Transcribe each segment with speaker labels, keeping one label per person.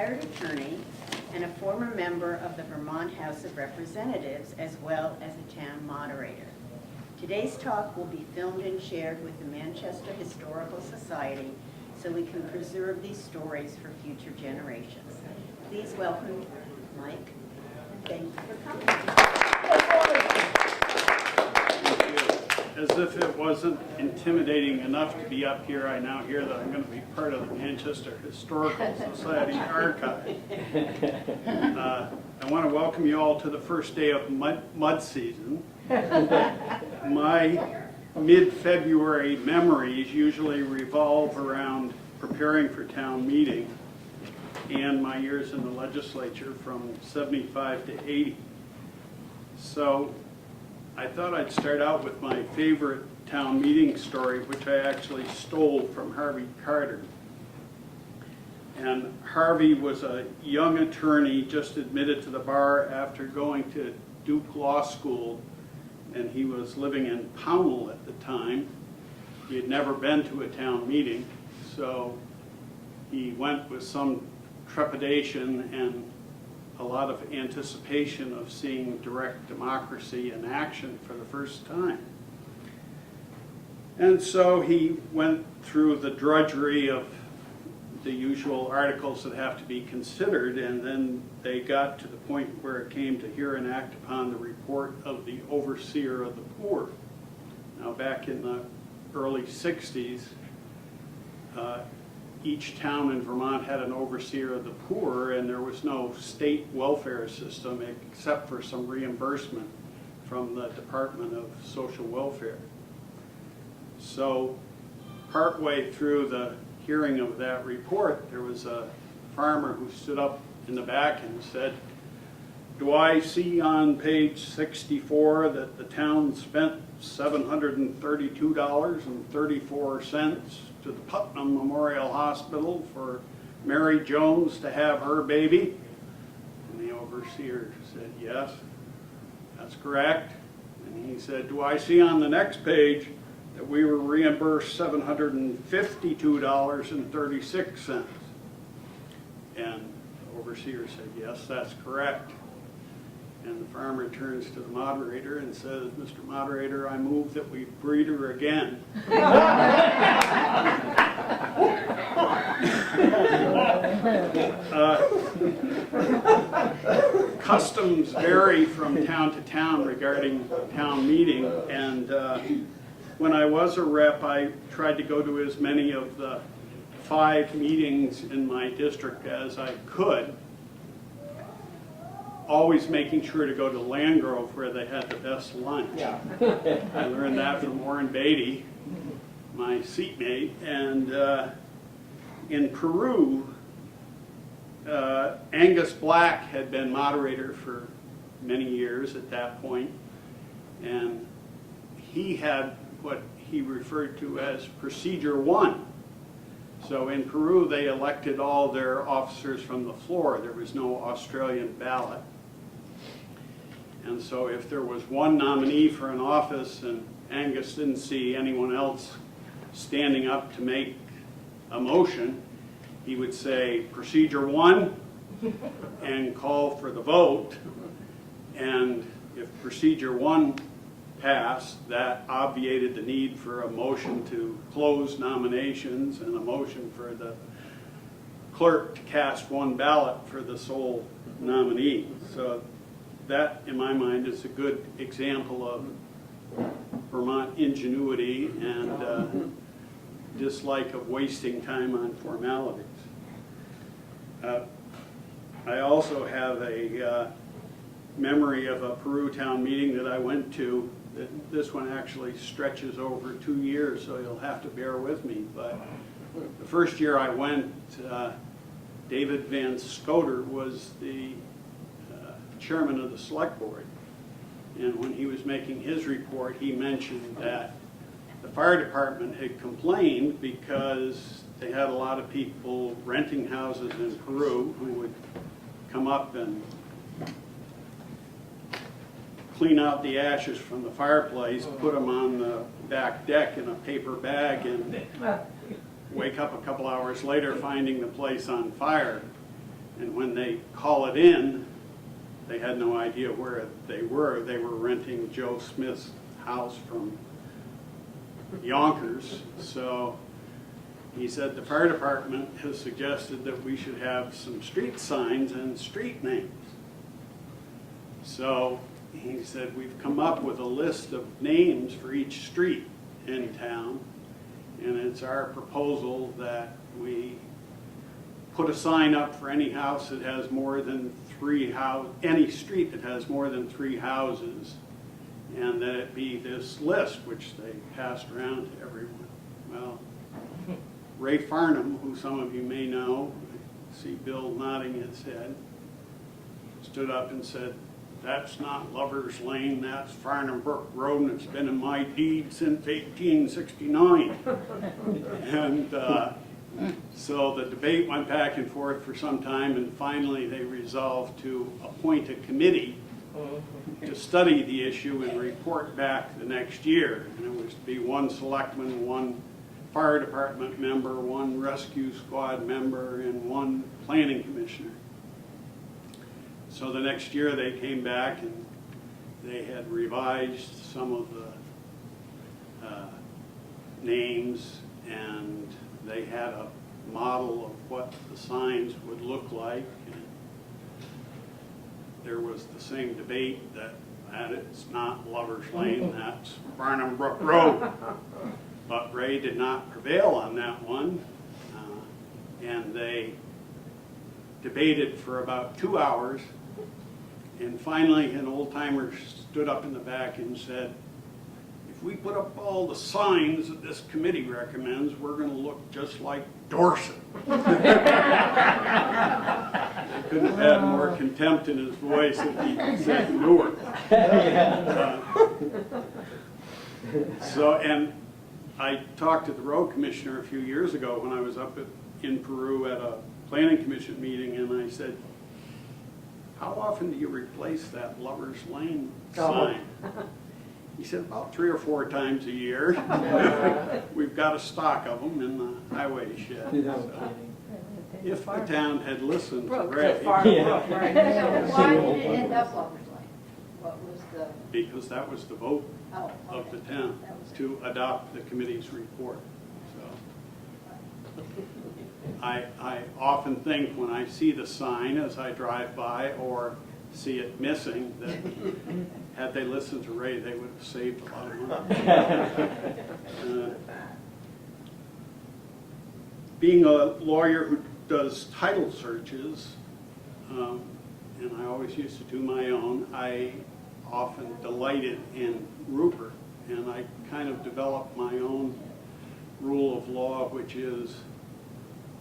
Speaker 1: retired attorney and a former member of the Vermont House of Representatives, as well as a town moderator. Today's talk will be filmed and shared with the Manchester Historical Society so we can preserve these stories for future generations. Please welcome Mike, and thank you for coming.
Speaker 2: As if it wasn't intimidating enough to be up here, I now hear that I'm going to be part of the Manchester Historical Society archive. I want to welcome you all to the first day of mud season. My mid-February memories usually revolve around preparing for town meeting and my years in the legislature from 75 to 80. So I thought I'd start out with my favorite town meeting story, which I actually stole from Harvey Carter. And Harvey was a young attorney just admitted to the bar after going to Duke Law School, and he was living in Pownell at the time. He had never been to a town meeting, so he went with some trepidation and a lot of anticipation of seeing direct democracy in action for the first time. And so he went through the drudgery of the usual articles that have to be considered, and then they got to the point where it came to hear and act upon the report of the overseer of the poor. Now, back in the early 60s, each town in Vermont had an overseer of the poor, and there was no state welfare system except for some reimbursement from the Department of Social Welfare. So partway through the hearing of that report, there was a farmer who stood up in the back and said, "Do I see on page 64 that the town spent $732.34 to the Putnam Memorial Hospital for Mary Jones to have her baby?" And the overseer said, "Yes, that's correct." And he said, "Do I see on the next page that we were reimbursed $752.36? And the overseer said, "Yes, that's correct." And the farmer turns to the moderator and says, "Mr. Moderator, I move that we breed her again." Customs vary from town to town regarding town meeting, and when I was a rep, I tried to go to as many of the 5 meetings in my district as I could, always making sure to go to Landgrove where they had the best lunch. Yeah. I learned that from Warren Beatty, my seatmate. And in Peru, Angus Black had been moderator for many years at that point, and he had what he referred to as Procedure 1. So in Peru, they elected all their officers from the floor. There was no Australian ballot. And so if there was one nominee for an office and Angus didn't see anyone else standing up to make a motion, he would say, "Procedure 1," and call for the vote. And if Procedure 1 passed, that obviated the need for a motion to close nominations and a motion for the clerk to cast one ballot for the sole nominee. So that, in my mind, is a good example of Vermont ingenuity and dislike of wasting time on formalities. I also have a memory of a Peru town meeting that I went to. This one actually stretches over 2 years, so you'll have to bear with me. But the first year I went, David Van Scoter was the chairman of the select board. And when he was making his report, he mentioned that the fire department had complained because they had a lot of people renting houses in Peru who would come up and clean out the ashes from the fireplace, put them on the back deck in a paper bag, and wake up a couple hours later finding the place on fire. And when they call it in, they had no idea where they were. They were renting Joe Smith's house from Yonkers. So he said the fire department has suggested that we should have some street signs and street names. So he said we've come up with a list of names for each street in town, and it's our proposal that we put a sign up for any house that has more than any street that has more than 3 houses, and that it be this list, which they passed around to everyone. Well, Ray Farnham, who some of you may know, I see Bill nodding his head, stood up and said, "That's not Lover's Lane, that's Farnham Brook Road, and it's been in my deed since 1869. And so the debate went back and forth for some time, and finally they resolved to appoint a committee to study the issue and report back the next year. And it was to be 1 selectman, 1 fire department member, 1 rescue squad member, and 1 planning commissioner. So the next year they came back and they had revised some of the names, and they had a model of what the signs would look like. And there was the same debate that it's not Lover's Lane, that's Farnham Brook Road. But Ray did not prevail on that one, and they debated for about 2 hours, and finally an old-timer stood up in the back and said, "If we put up all the signs that this committee recommends, we're going to look just like Dorset." They couldn't have had more contempt in his voice if he said Newark. And I talked to the road commissioner a few years ago when I was up in Peru at a planning commission meeting, and I said, "How often do you replace that Lover's Lane sign?" He said, "About 3 or 4 times a year." We've got a stock of them in the highway shed. So, if the town had listened to Ray.
Speaker 3: Why did it end up Lover's Lane? What was the?
Speaker 2: Because that was the vote of the town to adopt the committee's report. So I often think when I see the sign as I drive by or see it missing that had they listened to Ray, they would have saved a lot of money. Being a lawyer who does title searches, and I always used to do my own, I often delighted in Rupert, and I kind of developed my own rule of law, which is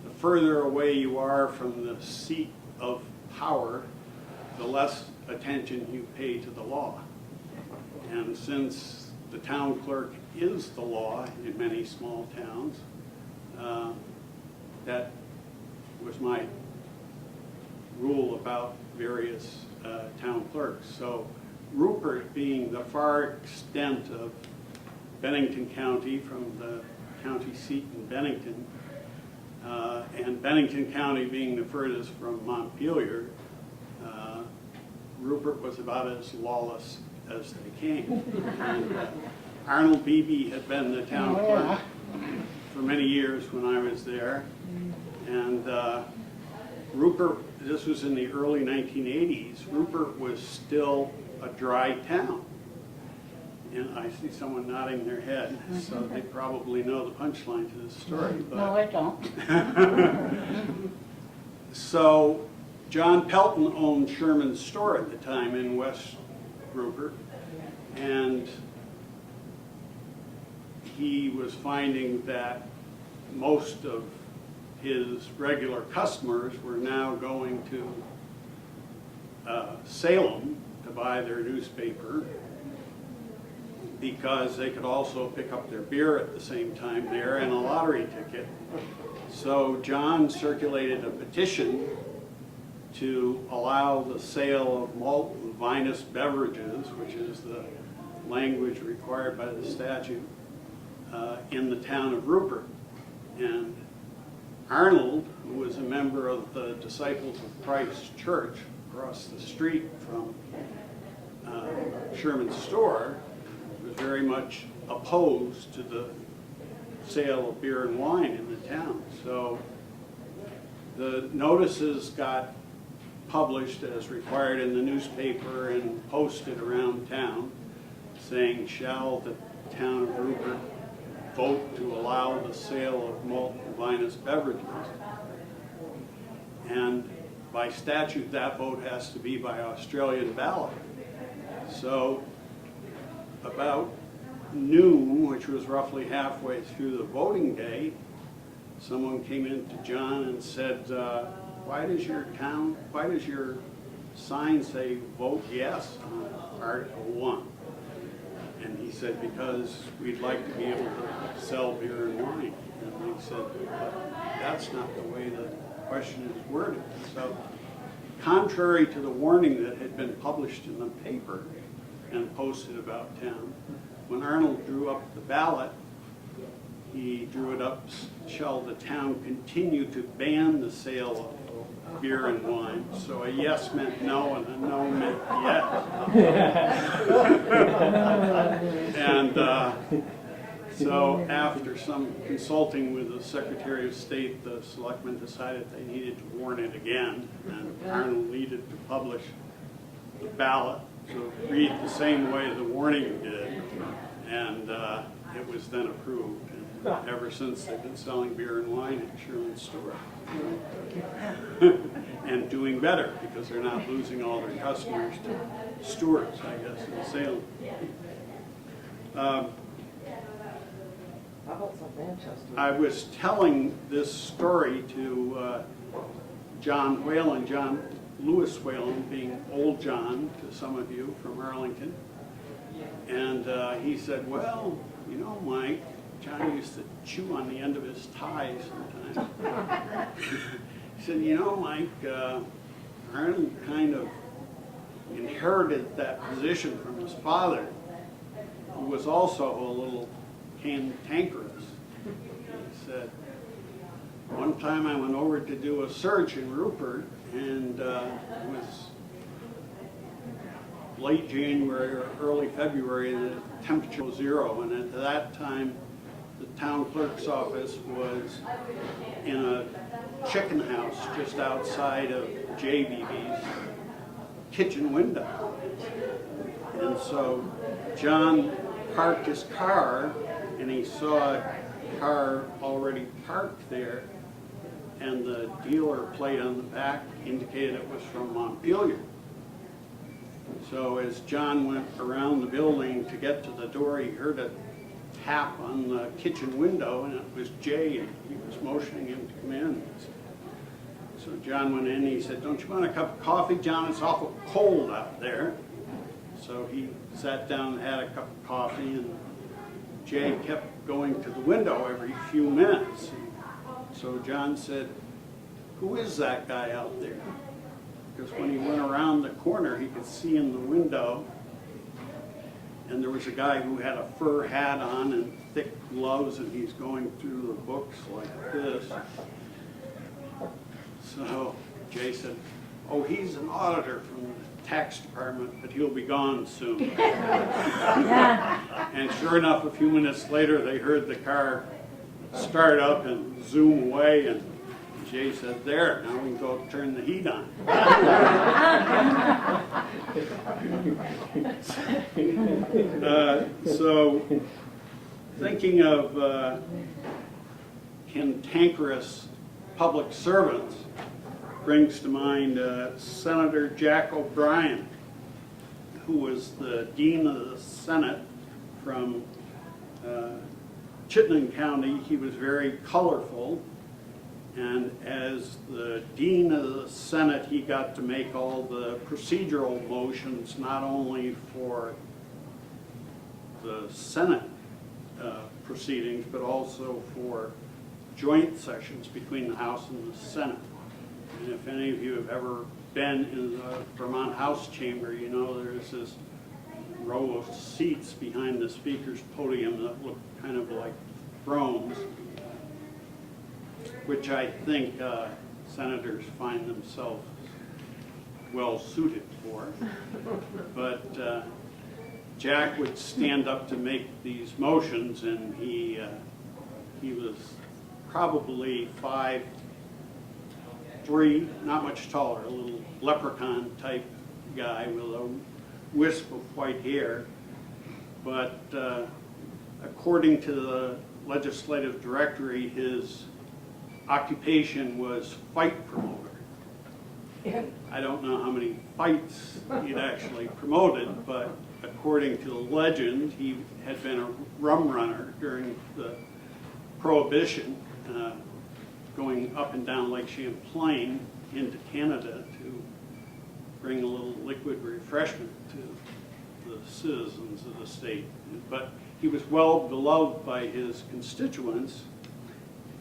Speaker 2: the further away you are from the seat of power, the less attention you pay to the law. And since the town clerk is the law in many small towns, that was my rule about various town clerks. So Rupert, being the far extent of Bennington County from the county seat in Bennington, and Bennington County being the furthest from Montpelier, Rupert was about as lawless as they came. And, Arnold Beebe had been the town clerk for many years when I was there, and Rupert, this was in the early 1980s, Rupert was still a dry town. And I see someone nodding their head, so they probably know the punchline to this story. But
Speaker 4: No, I don't.
Speaker 2: so John Pelton owned Sherman's store at the time in West Rupert, and he was finding that most of his regular customers were now going to Salem to buy their newspaper, because they could also pick up their beer at the same time there and a lottery ticket. So John circulated a petition to allow the sale of malt and vinous beverages, which is the language required by the statute, in the town of Rupert. And Arnold, who was a member of the Disciples of Christ Church across the street from Sherman's store, was very much opposed to the sale of beer and wine in the town. So the notices got published as required in the newspaper and posted around town, saying, shall the town of Rupert vote to allow the sale of malt and vinous beverages? And by statute, that vote has to be by Australian ballot. So about noon, which was roughly halfway through the voting day, someone came in to John and said, why does your sign say vote yes on Article 1? And he said, because we'd like to be able to sell beer and wine. And they said, but that's not the way the question is worded. So contrary to the warning that had been published in the paper and posted about town, when Arnold drew up the ballot, he drew it up, shall the town continue to ban the sale of beer and wine? So a yes meant no and a no meant yes. And so after some consulting with the Secretary of State, the selectmen decided they needed to warn it again, and Arnold needed to publish the ballot to read the same way the warning did, and it was then approved. And ever since, they've been selling beer and wine at Sherman's store. And doing better, because they're not losing all their customers to Stewart's, I guess, in Salem. I was telling this story to John Whalen, John Lewis Whalen, being old John to some of you from Arlington. And he said, well, you know, Mike, John used to chew on the end of his tie sometimes. He said, you know, Mike, Arnold kind of inherited that position from his father, who was also a little cantankerous. He said, one time I went over to do a search in Rupert, and it was late January or early February, and the temperature was 0, and at that time the town clerk's office was in a chicken house just outside of JBB's kitchen window. And so John parked his car, and he saw a car already parked there, and the dealer plate on the back indicated it was from Montpelier. So as John went around the building to get to the door, he heard a tap on the kitchen window, and it was Jay, and he was motioning him to come in. So John went in, and he said, don't you want a cup of coffee, John? It's awful cold out there. So he sat down and had a cup of coffee, and Jay kept going to the window every few minutes. So John said, who is that guy out there? Because when he went around the corner, he could see in the window, and there was a guy who had a fur hat on and thick gloves, and he's going through the books like this. So Jay said, oh, he's an auditor from the tax department, but he'll be gone soon. And sure enough, a few minutes later, they heard the car start up and zoom away, and Jay said, there, now we can go turn the heat on. So thinking of cantankerous public servants brings to mind Senator Jack O'Brien, who was the Dean of the Senate from Chittenden County. He was very colorful, and as the Dean of the Senate, he got to make all the procedural motions, not only for the Senate proceedings, but also for joint sessions between the House and the Senate. And if any of you have ever been in the Vermont House chamber, you know there's this row of seats behind the speaker's podium that look kind of like thrones. which I think senators find themselves well suited for. But Jack would stand up to make these motions, and he was probably 5'3", not much taller, a little leprechaun type guy with a wisp of white hair. But according to the legislative directory, his occupation was fight promoter. I don't know how many fights he'd actually promoted, but according to the legend, he had been a rum runner during the Prohibition, going up and down Lake Champlain into Canada to bring a little liquid refreshment to the citizens of the state. But he was well beloved by his constituents,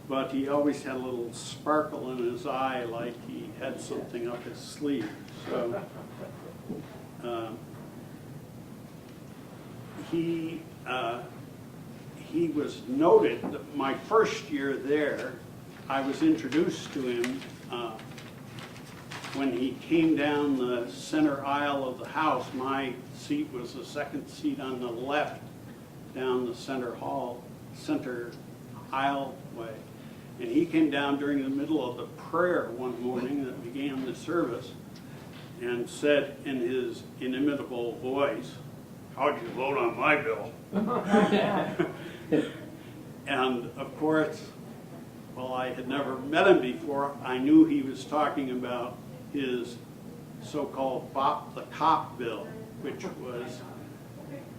Speaker 2: but he always had a little sparkle in his eye, like he had something up his sleeve. So he was noted. That my first year there, I was introduced to him when he came down the center aisle of the House. My seat was the second seat on the left down the center aisle way. And he came down during the middle of the prayer one morning that began the service and said in his inimitable voice, "How'd you vote on my bill?" And of course, well, I had never met him before. I knew he was talking about his so-called Bop the Cop bill, which was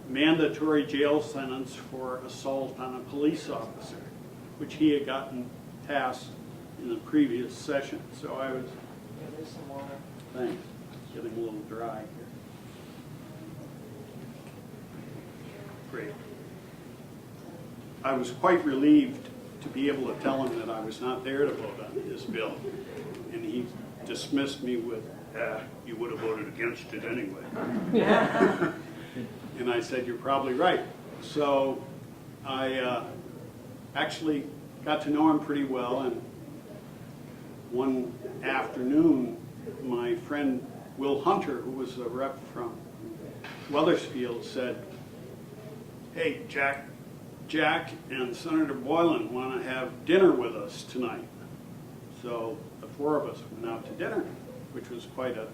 Speaker 2: mandatory jail sentence for assault on a police officer, which he had gotten passed in the previous session. So I was, thanks, getting a little dry here. Great. I was quite relieved to be able to tell him that I was not there to vote on his bill. And he dismissed me with, "You would have voted against it anyway." And I said, "You're probably right." So I actually got to know him pretty well, and one afternoon, my friend Will Hunter, who was a rep from Wethersfield, said, "Hey, Jack and Senator Boylan want to have dinner with us tonight." So the four of us went out to dinner, which was quite a...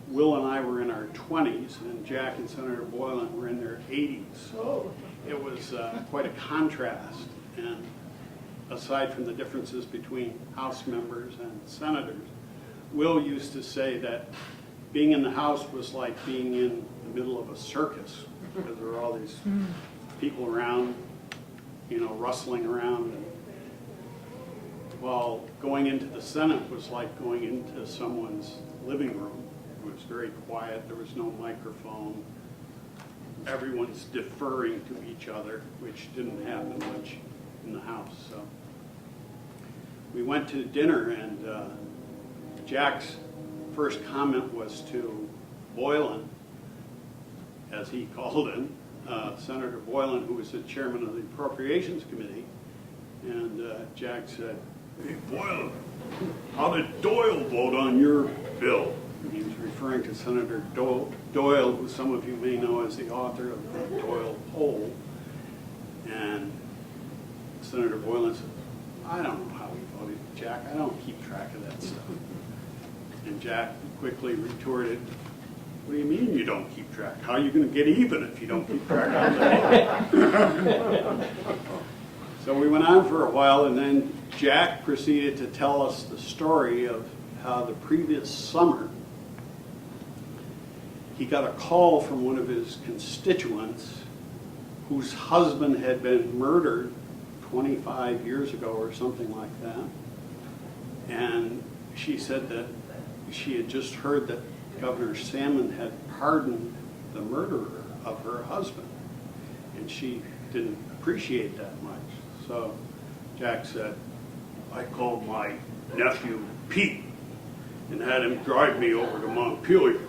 Speaker 2: Will and I were in our 20s, and Jack and Senator Boylan were in their 80s. So it was quite a contrast. And aside from the differences between House members and senators, Will used to say that being in the House was like being in the middle of a circus, because there were all these people around, you know, rustling around. And while going into the Senate was like going into someone's living room. It was very quiet. There was no microphone. Everyone's deferring to each other, which didn't happen much in the House. So we went to dinner, and Jack's first comment was to Boylan, as he called him, Senator Boylan, who was the chairman of the Appropriations Committee. And Jack said, "Hey, Boylan, how did Doyle vote on your bill?" And he was referring to Senator Doyle, who some of you may know as the author of the Doyle poll. And Senator Boylan said, "I don't know how he voted, Jack. I don't keep track of that stuff." And Jack quickly retorted, "What do you mean you don't keep track? How are you going to get even if you don't keep track of that?" So we went on for a while, and then Jack proceeded to tell us the story of how the previous summer he got a call from one of his constituents whose husband had been murdered 25 years ago or something like that. And she said that she had just heard that Governor Salmon had pardoned the murderer of her husband, and she didn't appreciate that much. So Jack said, "I called my nephew Pete and had him drive me over to Montpelier."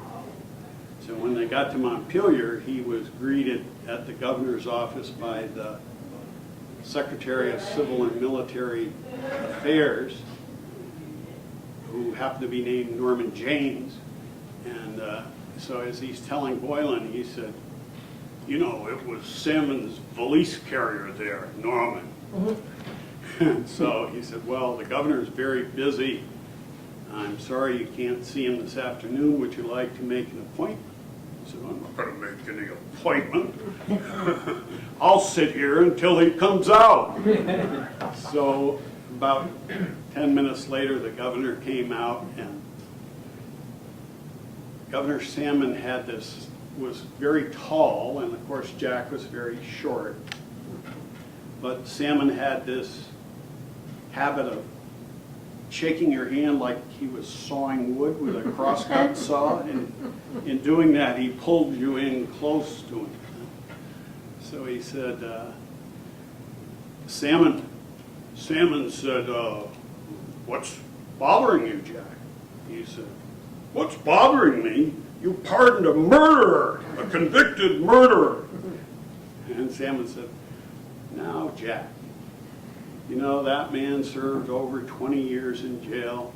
Speaker 2: So when they got to Montpelier, he was greeted at the governor's office by the Secretary of Civil and Military Affairs, who happened to be named Norman James. And so as he's telling Boylan, he said, you know, it was Salmon's valise carrier there, Norman. And so he said, well, the governor's very busy. I'm sorry you can't see him this afternoon. Would you like to make an appointment? He said, I'm not going to make any appointment. I'll sit here until he comes out. So about 10 minutes later, the governor came out, and Governor Salmon was very tall, and of course Jack was very short. But Salmon had this habit of shaking your hand like he was sawing wood with a crosscut saw, and in doing that he pulled you in close to him. So he said, Salmon said, what's bothering you, Jack? He said, what's bothering me? You pardoned a murderer, a convicted murderer. And Salmon said, now, Jack, you know, that man served over 20 years in jail,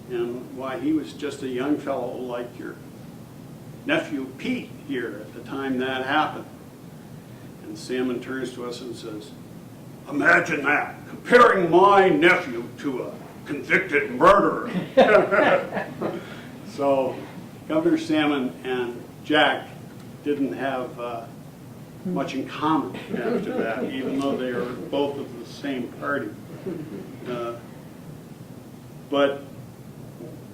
Speaker 2: and why, he was just a young fellow like your nephew Pete here at the time that happened. And Salmon turns to us and says, imagine that, comparing my nephew to a convicted murderer. So Governor Salmon and Jack didn't have much in common after that, even though they were both of the same party. But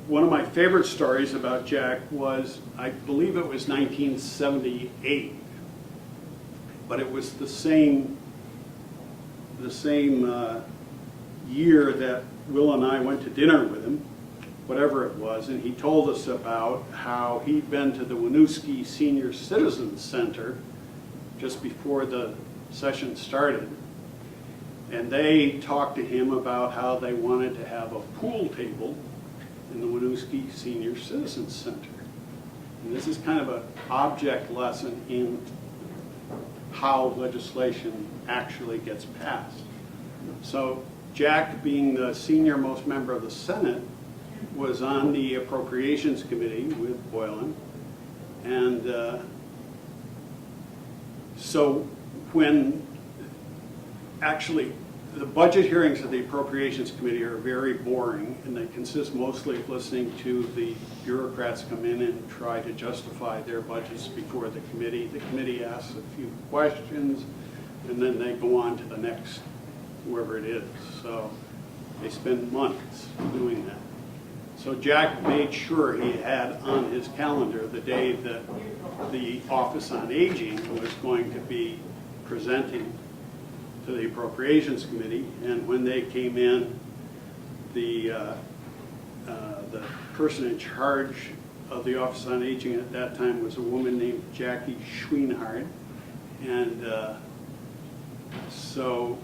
Speaker 2: one of my favorite stories about Jack was, I believe it was 1978, but it was the same year that Will and I went to dinner with him, whatever it was, and he told us about how he'd been to the Winooski Senior Citizens Center just before the session started, and they talked to him about how they wanted to have a pool table in the Winooski Senior Citizens Center. And this is kind of an object lesson in how legislation actually gets passed. So Jack, being the senior-most member of the Senate, was on the Appropriations Committee with Boylan, and so when actually the budget hearings of the Appropriations Committee are very boring, and they consist mostly of listening to the bureaucrats come in and try to justify their budgets before the committee. The committee asks a few questions, and then they go on to the next, whoever it is. So they spend months doing that. So Jack made sure he had on his calendar the day that the Office on Aging was going to be presenting to the Appropriations Committee, and when they came in, the person in charge of the Office on Aging at that time was a woman named Jackie Schweenhard, and so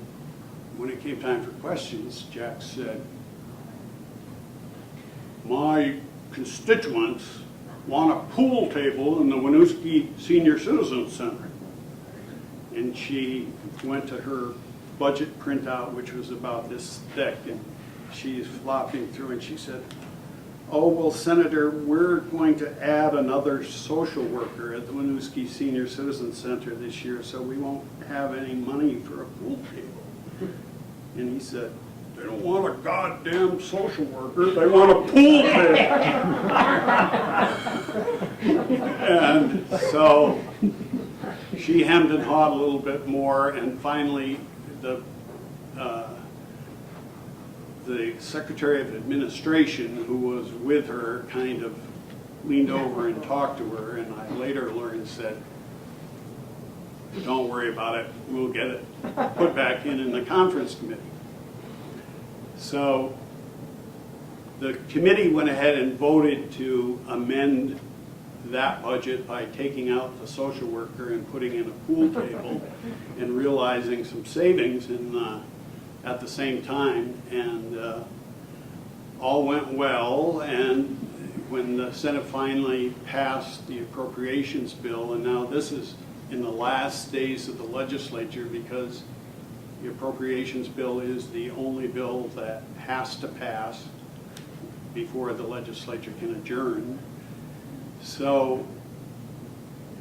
Speaker 2: when it came time for questions, Jack said, my constituents want a pool table in the Winooski Senior Citizens Center. And she went to her budget printout, which was about this thick, and she's flopping through, and she said, oh, well, Senator, we're going to add another social worker at the Winooski Senior Citizens Center this year, so we won't have any money for a pool table. And he said, they don't want a goddamn social worker, they want a pool table. And so she hemmed and hawed a little bit more, and finally the Secretary of Administration, who was with her, kind of leaned over and talked to her, and I later learned said, don't worry about it, we'll get it put back in the conference committee. So the committee went ahead and voted to amend that budget by taking out the social worker and putting in a pool table and realizing some savings at the same time, and all went well. And when the Senate finally passed the appropriations bill, and now this is in the last days of the legislature because the appropriations bill is the only bill that has to pass before the legislature can adjourn. So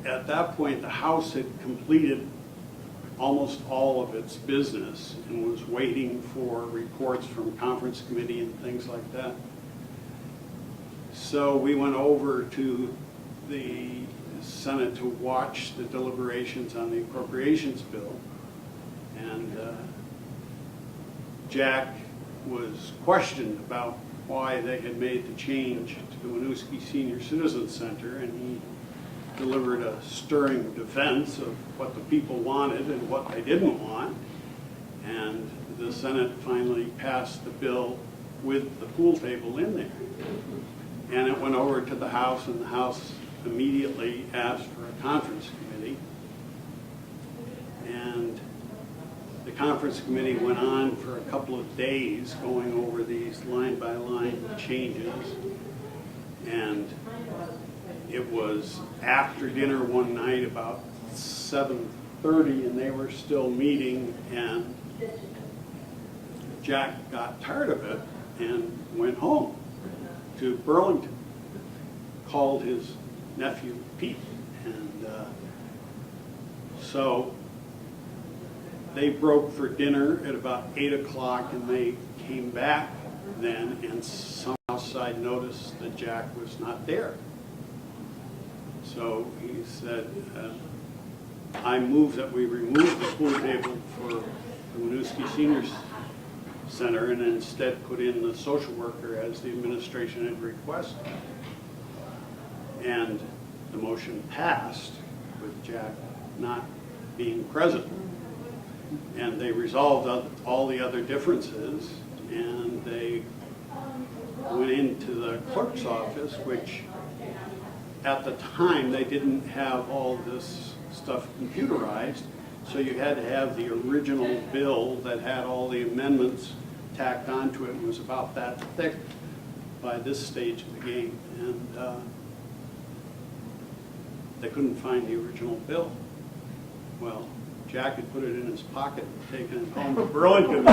Speaker 2: at that point, the House had completed almost all of its business and was waiting for reports from conference committee and things like that. So we went over to the Senate to watch the deliberations on the appropriations bill. And Jack was questioned about why they had made the change to the Winooski Senior Citizen Center, and he delivered a stirring defense of what the people wanted and what they didn't want. And the Senate finally passed the bill with the pool table in there. And it went over to the House, and the House immediately asked for a conference committee. And the conference committee went on for a couple of days going over these line-by-line changes. And it was after dinner one night about 7:30, and they were still meeting, and Jack got tired of it and went home to Burlington, called his nephew Pete, and so they broke for dinner at about 8 o'clock, and they came back then, and some outside noticed that Jack was not there. So he said, I move that we remove the pool table for the Winooski Senior Center and instead put in the social worker as the administration had requested. And the motion passed with Jack not being present. And they resolved all the other differences, and they went into the clerk's office, which at the time they didn't have all this stuff computerized, so you had to have the original bill that had all the amendments tacked onto it. It was about that thick by this stage of the game, and they couldn't find the original bill. Well, Jack had put it in his pocket and taken it home to Burlington.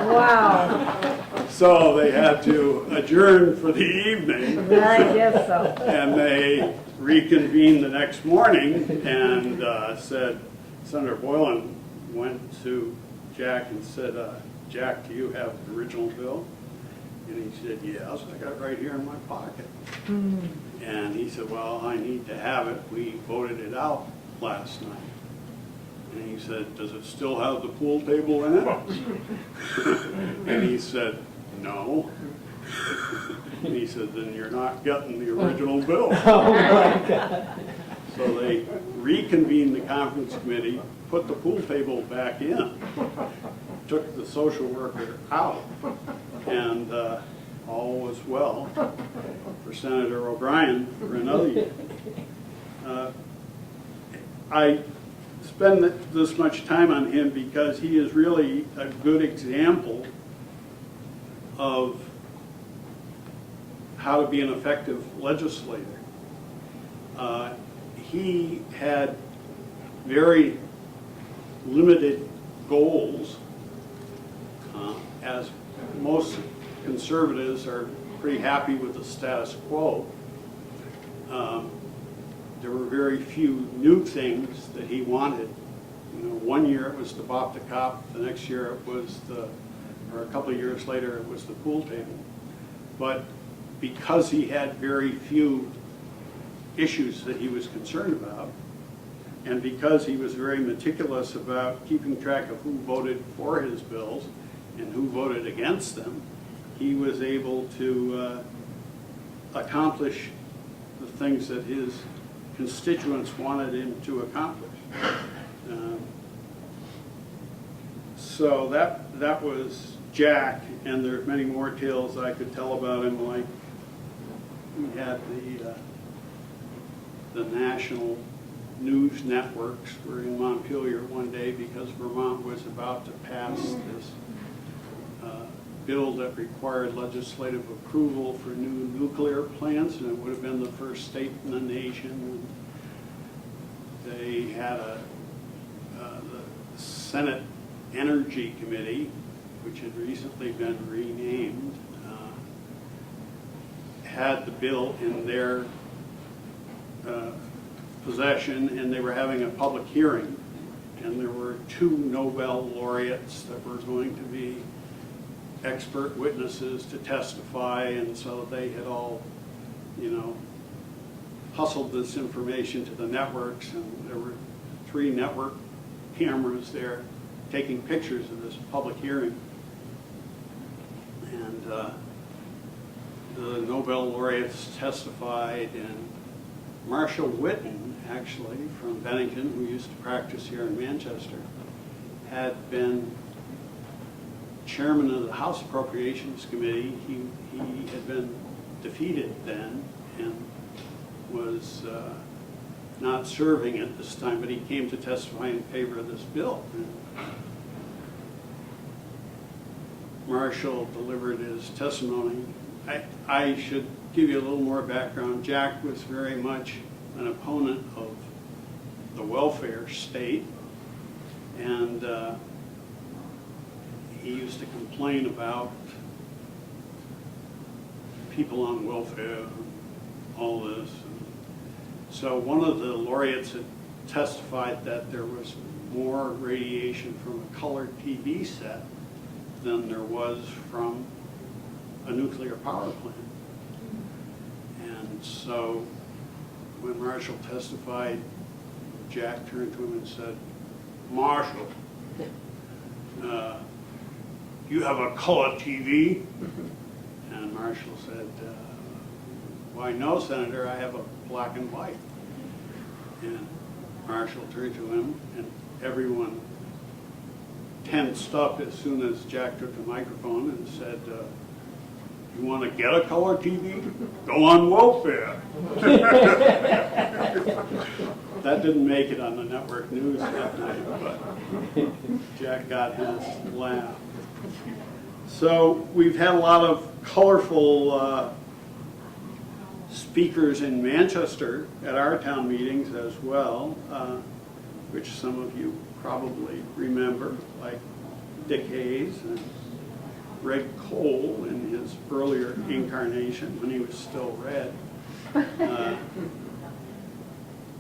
Speaker 4: Wow.
Speaker 2: So they had to adjourn for the evening.
Speaker 4: I guess so.
Speaker 2: And they reconvened the next morning and said, Senator Boylan went to Jack and said, Jack, do you have the original bill? And he said, yes, I got it right here in my pocket. And he said, well, I need to have it. We voted it out last night. And he said, does it still have the pool table in it? And he said, no. And he said, then you're not getting the original bill.
Speaker 4: Oh my God.
Speaker 2: So they reconvened the conference committee, put the pool table back in, took the social worker out, and all was well for Senator O'Brien for another year. I spend this much time on him because he is really a good example of how to be an effective legislator. He had very limited goals, as most conservatives are pretty happy with the status quo. There were very few new things that he wanted. You know, one year it was the Bop the Cop, the next year it was or a couple of years later it was the pool table. But because he had very few issues that he was concerned about, and because he was very meticulous about keeping track of who voted for his bills and who voted against them, he was able to accomplish the things that his constituents wanted him to accomplish. So that was Jack, and there are many more tales I could tell about him, like we had the national news networks were in Montpelier one day because Vermont was about to pass this bill that required legislative approval for new nuclear plants, and it would have been the first state in the nation. And they had the Senate Energy Committee, which had recently been renamed, had the bill in their possession, and they were having a public hearing. And there were 2 Nobel laureates that were going to be expert witnesses to testify, and so they had all, hustled this information to the networks, and there were 3 network cameras there taking pictures of this public hearing. And the Nobel laureates testified, and Marshall Whitten, actually, from Bennington, who used to practice here in Manchester, had been chairman of the House Appropriations Committee. He had been defeated then and was not serving at this time, but he came to testify in favor of this bill. And Marshall delivered his testimony. I should give you a little more background. Jack was very much an opponent of the welfare state, and he used to complain about people on welfare, all this. So one of the laureates had testified that there was more radiation from a colored TV set than there was from a nuclear power plant. And so when Marshall testified, Jack turned to him and said, "Marshall, you have a color TV?" And Marshall said, "Why, no, Senator, I have a black and white." And Marshall turned to him, and everyone tensed up as soon as Jack took the microphone and said, "You want to get a color TV? Go on welfare." That didn't make it on the network news that night, but Jack got his laugh. So we've had a lot of colorful speakers in Manchester at our town meetings as well, which some of you probably remember, like Dick Hayes and Red Cole in his earlier incarnation when he was still red.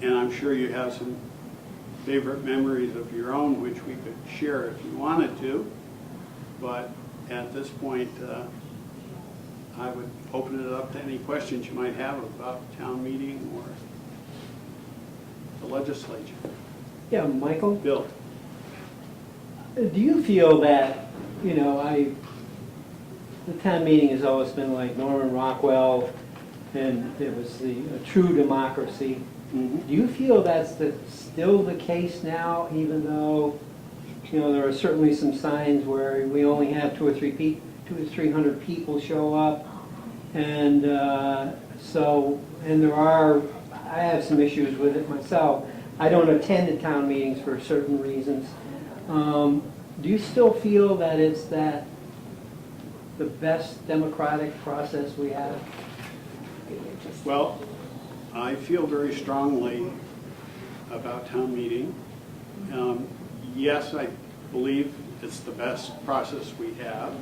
Speaker 2: And I'm sure you have some favorite memories of your own, which we could share if you wanted to. But at this point, I would open it up to any questions you might have about town meeting or the legislature.
Speaker 5: Yeah, Michael,
Speaker 2: Bill?
Speaker 5: do you feel that, the town meeting has always been like Norman Rockwell, and it was a true democracy.
Speaker 2: Mm-hmm.
Speaker 5: Do you feel that's still the case now, even though, there are certainly some signs where we only have 200 or 300 people show up, and I have some issues with it myself. I don't attend the town meetings for certain reasons. Do you still feel that it's the best democratic process we have?
Speaker 2: Well, I feel very strongly about town meeting. Yes, I believe it's the best process we have.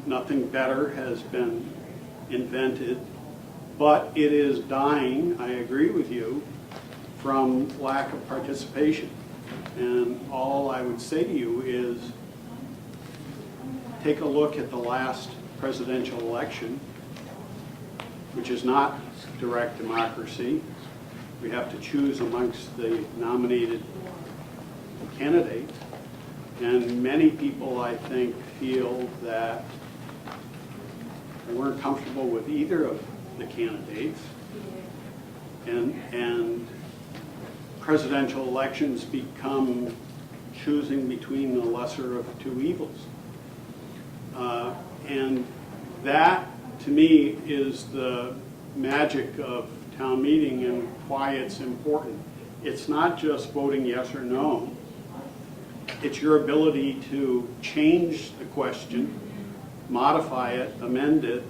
Speaker 2: Nothing better has been invented, but it is dying, I agree with you, from lack of participation. And all I would say to you is take a look at the last presidential election, which is not direct democracy. We have to choose amongst the nominated candidates. And many people, I think, feel that they weren't comfortable with either of the candidates. And presidential elections become choosing between the lesser of two evils. And that, to me, is the magic of town meeting and why it's important. It's not just voting yes or no. It's your ability to change the question, modify it, amend it,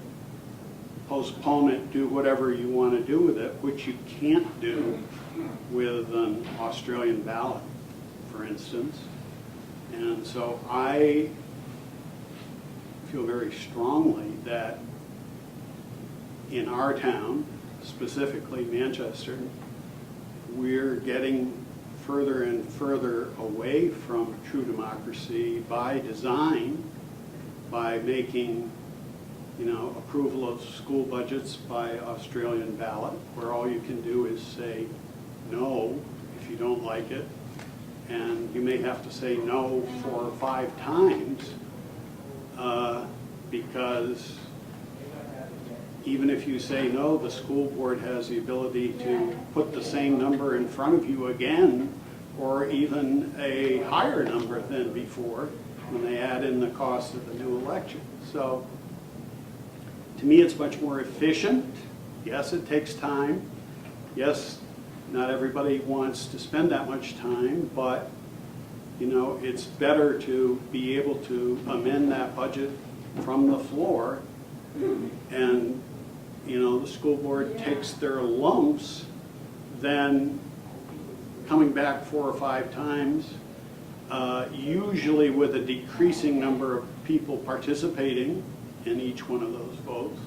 Speaker 2: postpone it, do whatever you want to do with it, which you can't do with an Australian ballot, for instance. And so I feel very strongly that in our town, specifically Manchester, we're getting further and further away from true democracy by design, by making, approval of school budgets by Australian ballot, where all you can do is say no if you don't like it, and you may have to say no 4 or 5 times, because even if you say no, the school board has the ability to put the same number in front of you again, or even a higher number than before when they add in the cost of the new election. So to me, it's much more efficient. Yes, it takes time. Yes, not everybody wants to spend that much time, but it's better to be able to amend that budget from the floor, and the school board takes their lumps than coming back 4 or 5 times, usually with a decreasing number of people participating in each one of those votes.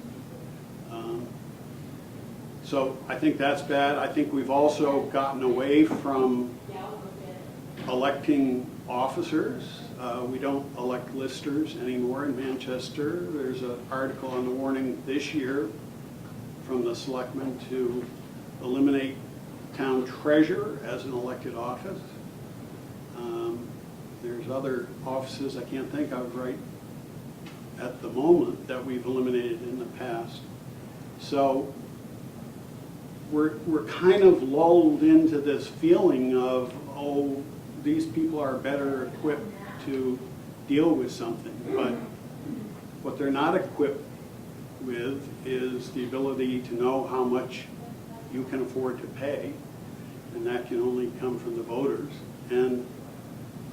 Speaker 2: So I think that's bad. I think we've also gotten away from electing officers. We don't elect listers anymore in Manchester. There's an article on the warning this year from the selectmen to eliminate town treasurer as an elected office. There's other offices I can't think of right at the moment that we've eliminated in the past. So we're kind of lulled into this feeling of, oh, these people are better equipped to deal with something. But what they're not equipped with is the ability to know how much you can afford to pay, and that can only come from the voters. And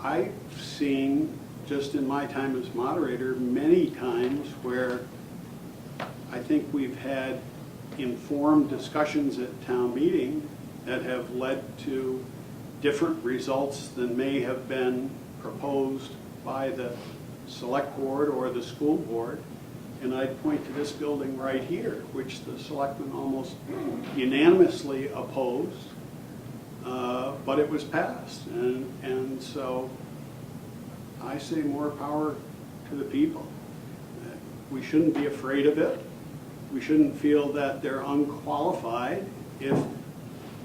Speaker 2: I've seen, just in my time as moderator, many times where I think we've had informed discussions at town meeting that have led to different results than may have been proposed by the select board or the school board. And I'd point to this building right here, which the selectmen almost unanimously opposed, but it was passed. And so I say more power to the people. We shouldn't be afraid of it. We shouldn't feel that they're unqualified. If,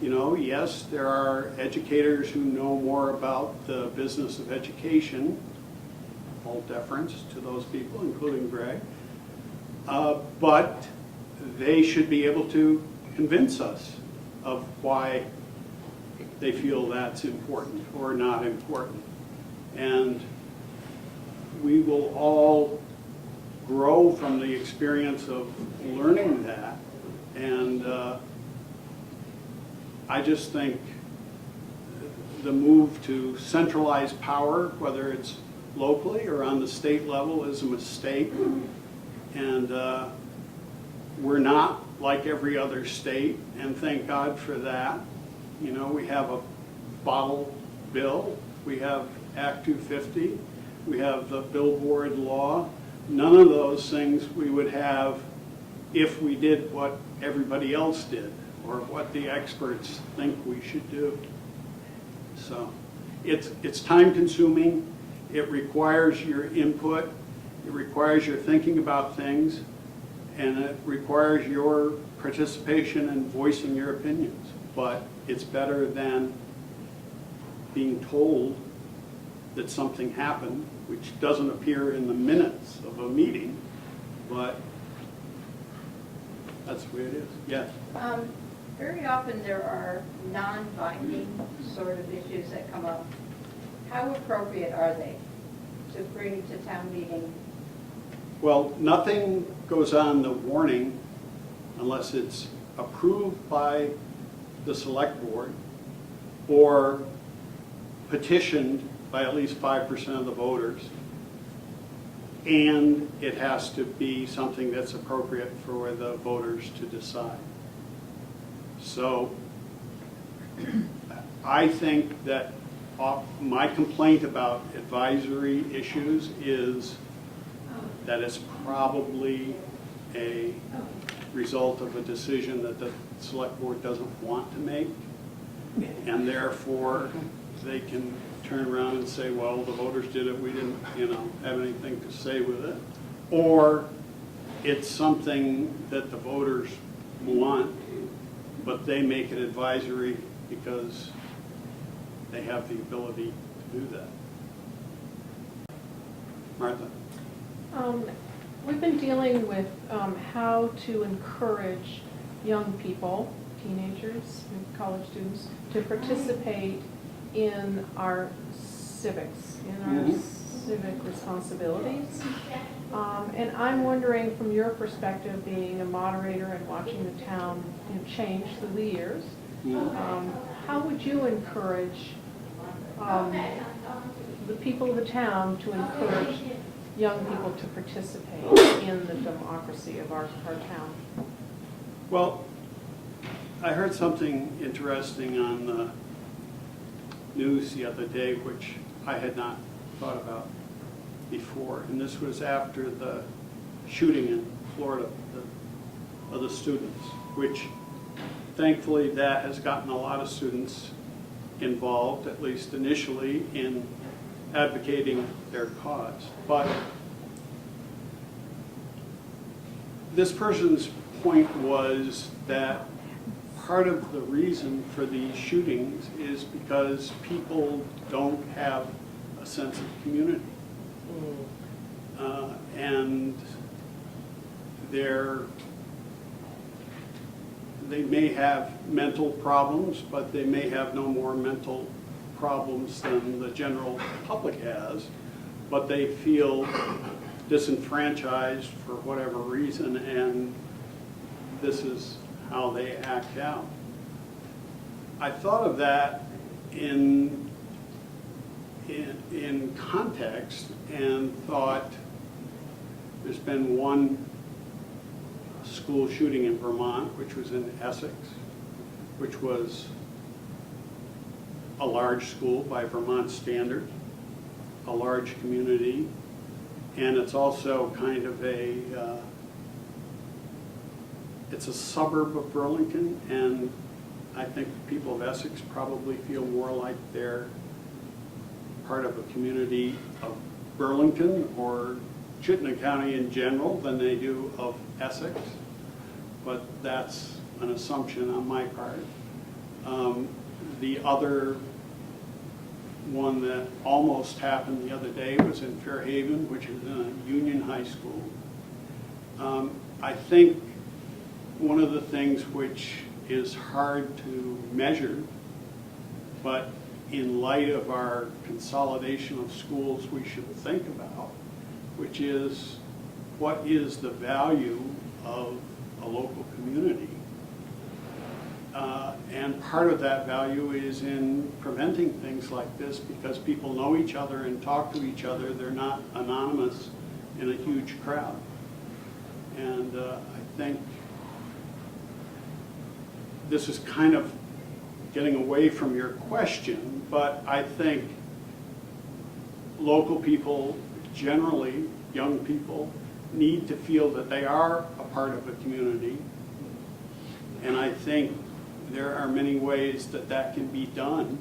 Speaker 2: yes, there are educators who know more about the business of education, full deference to those people, including Greg, but they should be able to convince us of why they feel that's important or not important. And we will all grow from the experience of learning that. And I just think the move to centralize power, whether it's locally or on the state level, is a mistake. And we're not like every other state, and thank God for that. We have a bottle bill, we have Act 250, we have the billboard law. None of those things we would have if we did what everybody else did or what the experts think we should do. So it's time consuming, it requires your input, it requires your thinking about things, and it requires your participation and voicing your opinions. But it's better than being told that something happened, which doesn't appear in the minutes of a meeting, but that's the way it is. Yes?
Speaker 3: Very often there are non-binding sort of issues that come up. How appropriate are they to bring to town meeting?
Speaker 2: Well, nothing goes on the warning unless it's approved by the select board or petitioned by at least 5% of the voters, and it has to be something that's appropriate for the voters to decide. So I think that my complaint about advisory issues is that it's probably a result of a decision that the select board doesn't want to make, and therefore they can turn around and say, well, the voters did it, we didn't, have anything to say with it. Or it's something that the voters want, but they make it advisory because they have the ability to do that. Martha?
Speaker 6: We've been dealing with how to encourage young people, teenagers, and college students, to participate in our civics, in our civic responsibilities. And I'm wondering, from your perspective, being a moderator and watching the town change through the years, how would you encourage the people of the town to encourage young people to participate in the democracy of our town?
Speaker 2: Well, I heard something interesting on the news the other day, which I had not thought about before, and this was after the shooting in Florida of the students, which thankfully that has gotten a lot of students involved, at least initially, in advocating their cause. But this person's point was that part of the reason for these shootings is because people don't have a sense of community. And they may have mental problems, but they may have no more mental problems than the general public has, but they feel disenfranchised for whatever reason, and this is how they act out. I thought of that in context and thought there's been one school shooting in Vermont, which was in Essex, which was a large school by Vermont standard, a large community, and it's also kind of it's a suburb of Burlington, and I think people of Essex probably feel more like they're part of a community of Burlington or Chittenden County in general than they do of Essex, but that's an assumption on my part. The other one that almost happened the other day was in Fairhaven, which is in a Union High School. I think one of the things which is hard to measure, but in light of our consolidation of schools we should think about, which is what is the value of a local community. And part of that value is in preventing things like this, because people know each other and talk to each other. They're not anonymous in a huge crowd. And I think this is kind of getting away from your question, but I think local people, generally young people, need to feel that they are a part of a community. And I think there are many ways that that can be done,